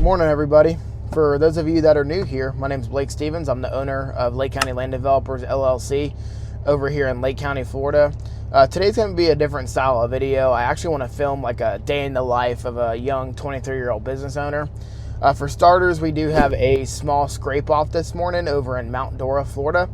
Morning, everybody. For those of you that are new here, my name is Blake Stevens. I'm the owner of Lake County Land Developers, LLC, over here in Lake County, Florida. Today's going to be a different style of video. I actually want to film like a day in the life of a young 23-year-old business owner. For starters, we do have a small scrape off this morning over in Mount Dora, Florida.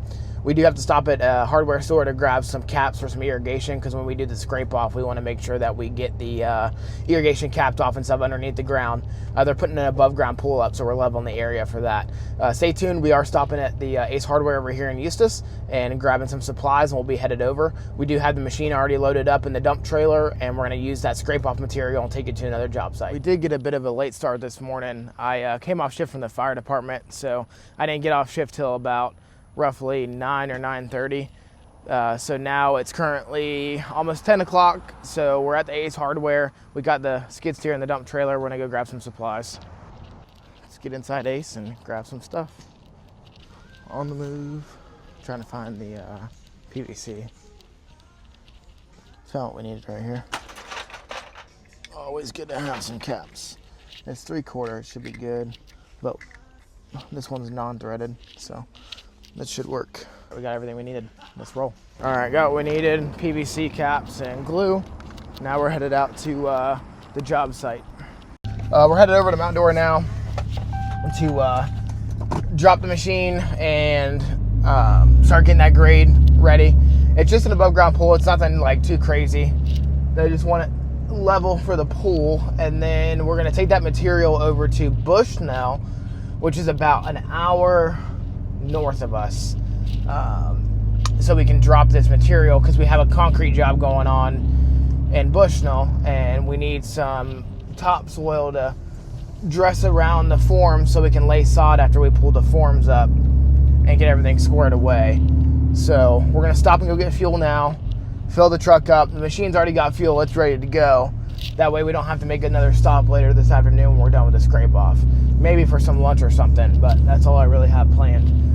We do have to stop at a hardware store to grab some caps for some irrigation, because when we do the scrape off, we want to make sure that we get the irrigation capped off and stuff underneath the ground. They're putting an above ground pool up, so we're leveling the area for that. Stay tuned. We are stopping at the Ace Hardware over here in Eustis and grabbing some supplies, and we'll be headed over. We do have the machine already loaded up in the dump trailer, and we're going to use that scrape off material and take it to another job site. We did get a bit of a late start this morning. I came off shift from the fire department, so I didn't get off shift till about roughly 9 or 9:30. So now it's currently almost 10 o'clock. So we're at the Ace Hardware. We got the skid steer in the dump trailer. We're gonna go grab some supplies. Let's get inside Ace and grab some stuff. On the move. Trying to find the PVC. Found what we needed right here. Always good to have some caps. It's 3/4, it should be good. But this one's non-threaded, so that should work. We got everything we needed. Let's roll. All right, got what we needed, PVC caps and glue. Now we're headed out to the job site. We're headed over to Mount Dora now to drop the machine and start getting that grade ready. It's just an above ground pool. It's nothing like too crazy. They just want it level for the pool. And then we're gonna take that material over to Bushnell, which is about an hour north of us, so we can drop this material, because we have a concrete job going on in Bushnell and we need some topsoil to dress around the forms so we can lay sod after we pull the forms up and get everything squared away. So we're gonna stop and go get fuel now, fill the truck up. The machine's already got fuel, it's ready to go. That way we don't have to make another stop later this afternoon when we're done with the scrape off. Maybe for some lunch or something, but that's all I really have planned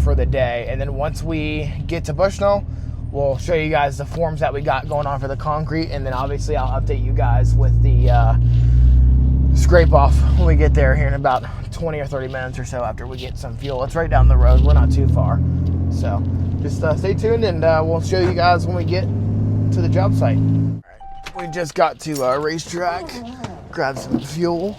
for the day. And then once we get to Bushnell, we'll show you guys the forms that we got going on for the concrete, and then obviously I'll update you guys with the scrape off when we get there here in about 20 or 30 minutes or so after we get some fuel. It's right down the road, we're not too far. So just stay tuned, and we'll show you guys when we get to the job site. We just got to a racetrack, grabbed some fuel.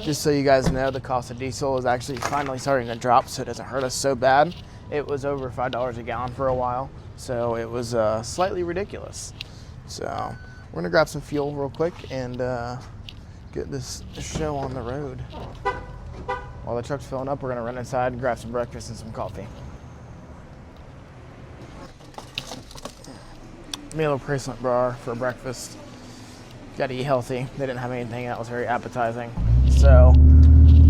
Just so you guys know, the cost of diesel is actually finally starting to drop, so it doesn't hurt us so bad. It was over $5 a gallon for a while, so it was slightly ridiculous. So we're gonna grab some fuel real quick and get this show on the road. While the truck's filling up, we're gonna run inside and grab some breakfast and some coffee. Meal replacement bar for breakfast. Gotta eat healthy. They didn't have anything that was very appetizing. So,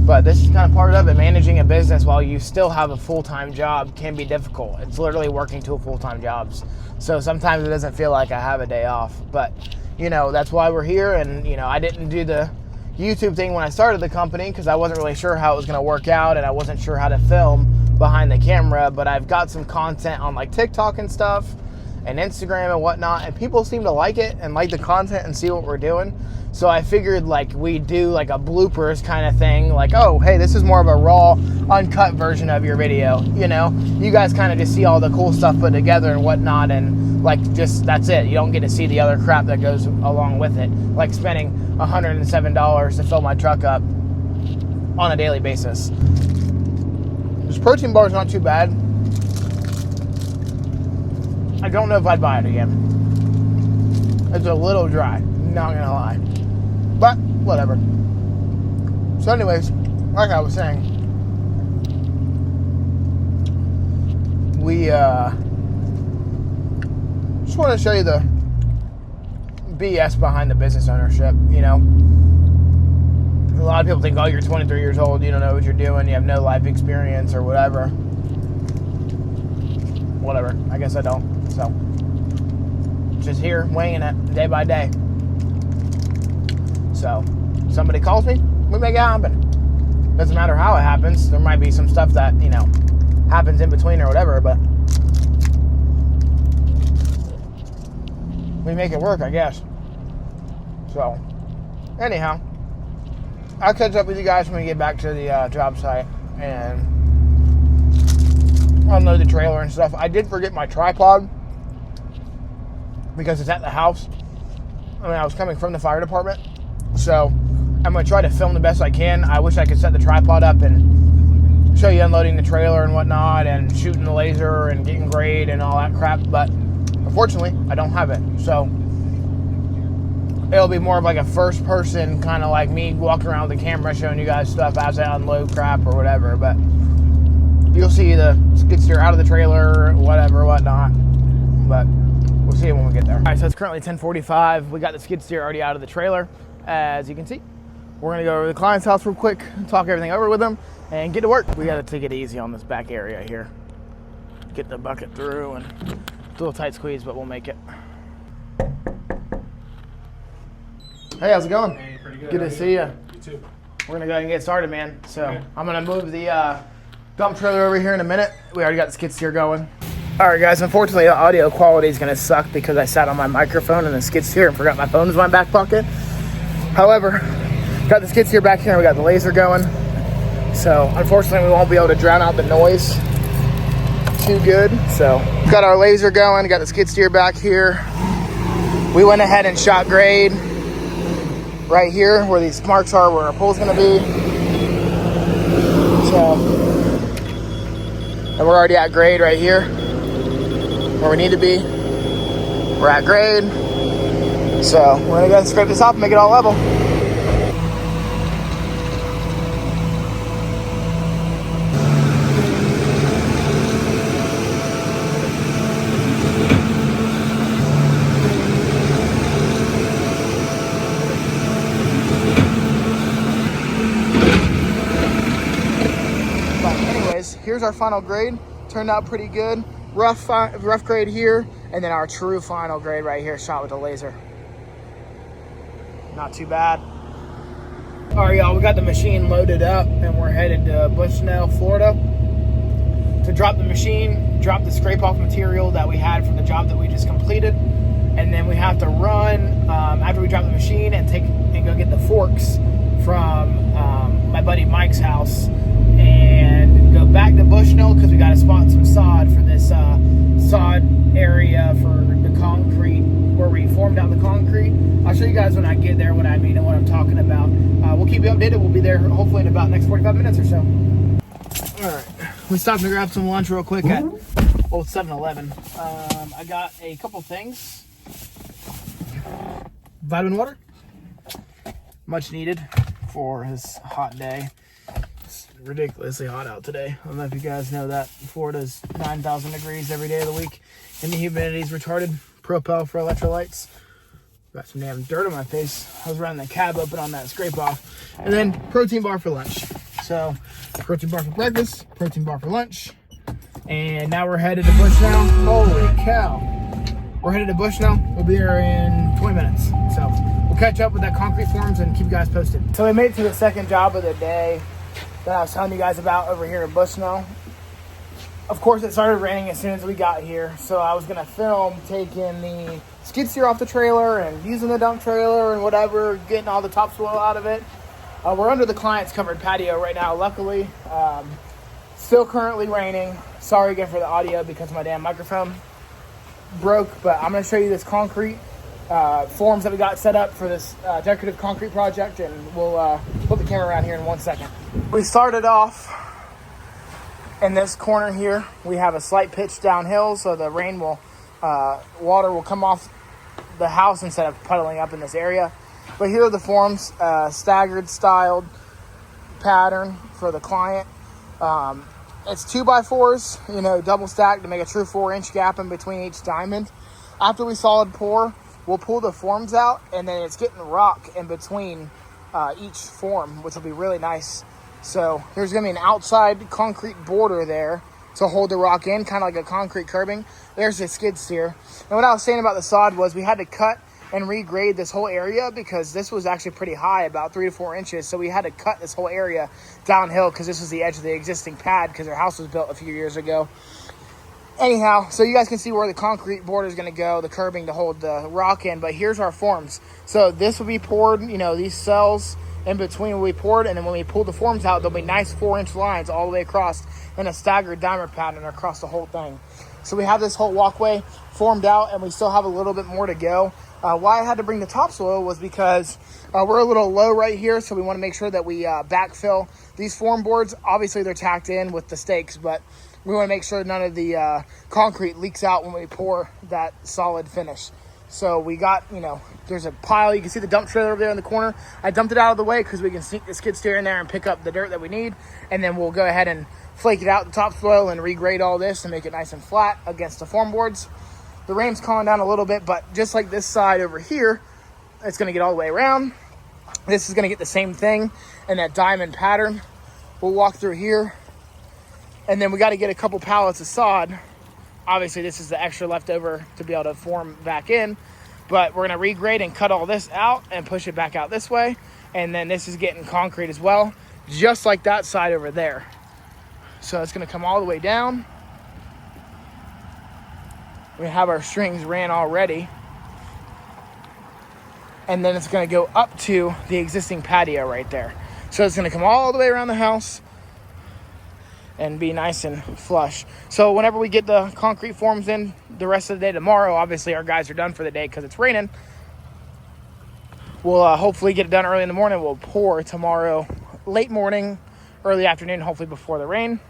but this is kind of part of it. Managing a business while you still have a full-time job can be difficult. It's literally working two full-time jobs. So sometimes it doesn't feel like I have a day off, but you know, that's why we're here. And you know, I didn't do the YouTube thing when I started the company because I wasn't really sure how it was gonna work out, and I wasn't sure how to film behind the camera, but I've got some content on like TikTok and stuff and Instagram and whatnot, and people seem to like it and like the content and see what we're doing. So I figured like we do like a bloopers kind of thing, like, oh hey, this is more of a raw, uncut version of your video. You know, you guys kind of just see all the cool stuff put together and whatnot, and like just that's it. You don't get to see the other crap that goes along with it, like spending $107 to fill my truck up on a daily basis. This protein bar is not too bad. I don't know if I'd buy it again. It's a little dry, not gonna lie. But, whatever. So anyways, like I was saying, we just want to show you the BS behind the business ownership, you know. A lot of people think, oh, you're 23 years old, you don't know what you're doing, you have no life experience or whatever. Whatever, I guess I don't. So, just here, weighing it day by day. So, somebody calls me, we make it happen. Doesn't matter how it happens. There might be some stuff that, you know, happens in between or whatever, but we make it work, I guess. So, anyhow, I'll catch up with you guys when we get back to the job site and unload the trailer and stuff. I did forget my tripod because it's at the house. I mean, I was coming from the fire department, so I'm going to try to film the best I can. I wish I could set the tripod up and show you unloading the trailer and whatnot and shooting the laser and getting grade and all that crap, but unfortunately, I don't have it. So it'll be more of like a first person, kind of like me walking around with the camera showing you guys stuff as I unload crap or whatever, but you'll see the skid steer out of the trailer, whatever, whatnot, but we'll see it when we get there. All right, so it's currently 10:45. We got the skid steer already out of the trailer, as you can see. We're gonna go over to the client's house real quick, talk everything over with them, and get to work. We gotta take it easy on this back area here. Get the bucket through, and it's a little tight squeeze, but we'll make it. Hey, how's it going? Hey, pretty good. Good to see you. You too. We're gonna go ahead and get started, man. So Okay. I'm gonna move the dump trailer over here in a minute. We already got the skid steer going. All right, guys, unfortunately the audio quality is gonna suck because I sat on my microphone and the skid steer and forgot my phone was in my back pocket. However, got the skid steer back here and we got the laser going. So unfortunately we won't be able to drown out the noise too good. So got our laser going, got the skid steer back here. We went ahead and shot grade right here where these marks are, where our pole's gonna be. So, and we're already at grade right here where we need to be. We're at grade. So we're gonna go and scrape this off and make it all level. Here's our final grade. Turned out pretty good. Rough grade here, and then our true final grade right here, shot with a laser. Not too bad. All right, y'all, we got the machine loaded up, and we're headed to Bushnell, Florida, to drop the machine, drop the scrape-off material that we had from the job that we just completed, and then we have to run after we drop the machine and go get the forks from my buddy Mike's house, and go back to Bushnell because we got to spot some sod for this sod area for the concrete where we formed out the concrete. I'll show you guys when I get there what I mean and what I'm talking about. We'll keep you updated. We'll be there hopefully in about the next 45 minutes or so. All right, we stopped to grab some lunch real quick at old 7-Eleven. I got a couple things. Vitamin water, much needed for this hot day. It's ridiculously hot out today. I don't know if you guys know that. Florida's 9,000 degrees every day of the week, and the humidity's retarded. Propel for electrolytes. Got some damn dirt on my face. I was running the cab open on that scrape off. And then protein bar for lunch. So protein bar for breakfast, protein bar for lunch. And now we're headed to Bushnell. Holy cow. We're headed to Bushnell. We'll be there in 20 minutes. So we'll catch up with that concrete forms and keep you guys posted. So we made it to the second job of the day that I was telling you guys about over here in Bushnell. Of course, it started raining as soon as we got here, so I was gonna film taking the skid steer off the trailer and using the dump trailer and whatever, getting all the topsoil out of it. We're under the client's covered patio right now, luckily. Still currently raining. Sorry again for the audio because my damn microphone broke, but I'm gonna show you this concrete forms that we got set up for this decorative concrete project, and we'll put the camera around here in 1 second. We started off in this corner here. We have a slight pitch downhill, so the rain will, water will come off the house instead of puddling up in this area. But here are the forms, staggered styled pattern for the client. It's 2x4s, you know, double stacked to make a true 4-inch gap in between each diamond. After we solid pour, we'll pull the forms out, and then it's getting rock in between each form, which will be really nice. So there's gonna be an outside concrete border there to hold the rock in, kind of like a concrete curbing. There's the skid steer. And what I was saying about the sod was we had to cut and regrade this whole area because this was actually pretty high, about 3 to 4 inches. So we had to cut this whole area downhill because this was the edge of the existing pad because our house was built a few years ago. Anyhow, so you guys can see where the concrete border is going to go, the curbing to hold the rock in. But here's our forms. So this will be poured, you know, these cells in between when we poured, and then when we pull the forms out, there'll be nice 4-inch lines all the way across in a staggered diamond pattern across the whole thing. So we have this whole walkway formed out, and we still have a little bit more to go. Why I had to bring the topsoil was because we're a little low right here, so we want to make sure that we backfill these form boards. Obviously, they're tacked in with the stakes, but we want to make sure none of the concrete leaks out when we pour that solid finish. So we got, there's a pile. You can see the dump trailer over there in the corner. I dumped it out of the way because we can sneak the skid steer in there and pick up the dirt that we need. And then we'll go ahead and flake it out the topsoil and regrade all this and make it nice and flat against the form boards. The rain's calming down a little bit, but just like this side over here, it's going to get all the way around. This is going to get the same thing in that diamond pattern. We'll walk through here. And then we got to get a couple pallets of sod. Obviously, this is the extra leftover to be able to form back in. But we're going to regrade and cut all this out and push it back out this way. And then this is getting concrete as well, just like that side over there. So it's going to come all the way down. We have our strings ran already. And then it's going to go up to the existing patio right there. So it's going to come all the way around the house and be nice and flush. So whenever we get the concrete forms in the rest of the day tomorrow, obviously our guys are done for the day because it's raining. We'll hopefully get it done early in the morning. We'll pour tomorrow late morning, early afternoon, hopefully before the rain.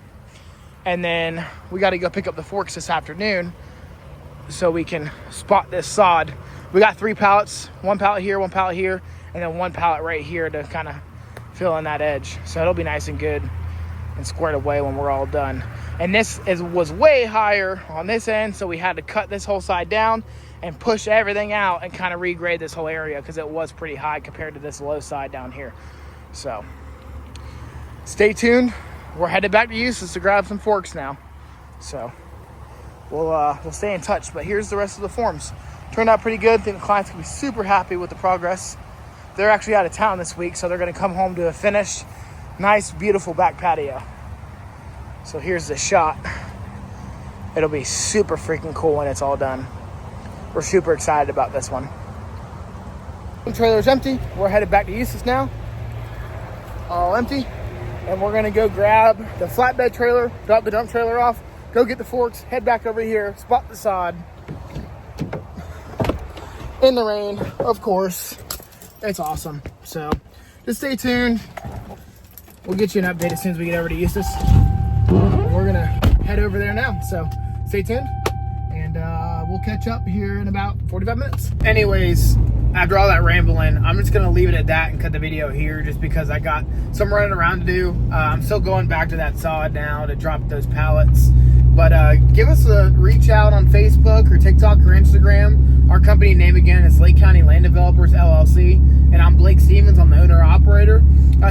And then we got to go pick up the forks this afternoon so we can spot this sod. We got 3 pallets, 1 pallet here, 1 pallet here, and then 1 pallet right here to kind of fill in that edge. So it'll be nice and good and squared away when we're all done. And this was way higher on this end, so we had to cut this whole side down and push everything out and kind of regrade this whole area because it was pretty high compared to this low side down here. So stay tuned. We're headed back to Eustis to grab some forks now. So we'll stay in touch. But here's the rest of the forms. Turned out pretty good. I think the client's gonna be super happy with the progress. They're actually out of town this week, so they're gonna come home to a finished, nice, beautiful back patio. So here's the shot. It'll be super freaking cool when it's all done. We're super excited about this one. The trailer's empty. We're headed back to Eustis now. All empty. And we're gonna go grab the flatbed trailer, drop the dump trailer off, go get the forks, head back over here, spot the sod. In the rain, of course. It's awesome. So just stay tuned. We'll get you an update as soon as we get over to Eustis. We're gonna head over there now. So stay tuned, and we'll catch up here in about 45 minutes. Anyways, after all that rambling, I'm just gonna leave it at that and cut the video here just because I got some running around to do. I'm still going back to that sod now to drop those pallets. But give us a reach out on Facebook or TikTok or Instagram. Our company name again is Lake County Land Developers LLC, and I'm Blake Stevens. I'm the owner-operator.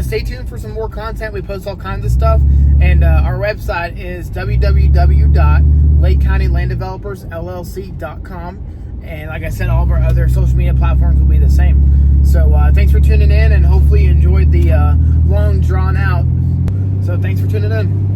Stay tuned for some more content. We post all kinds of stuff, and our website is www.lakecountylanddevelopersllc.com. And like I said, all of our other social media platforms will be the same. So thanks for tuning in, and hopefully you enjoyed the long drawn out. So thanks for tuning in.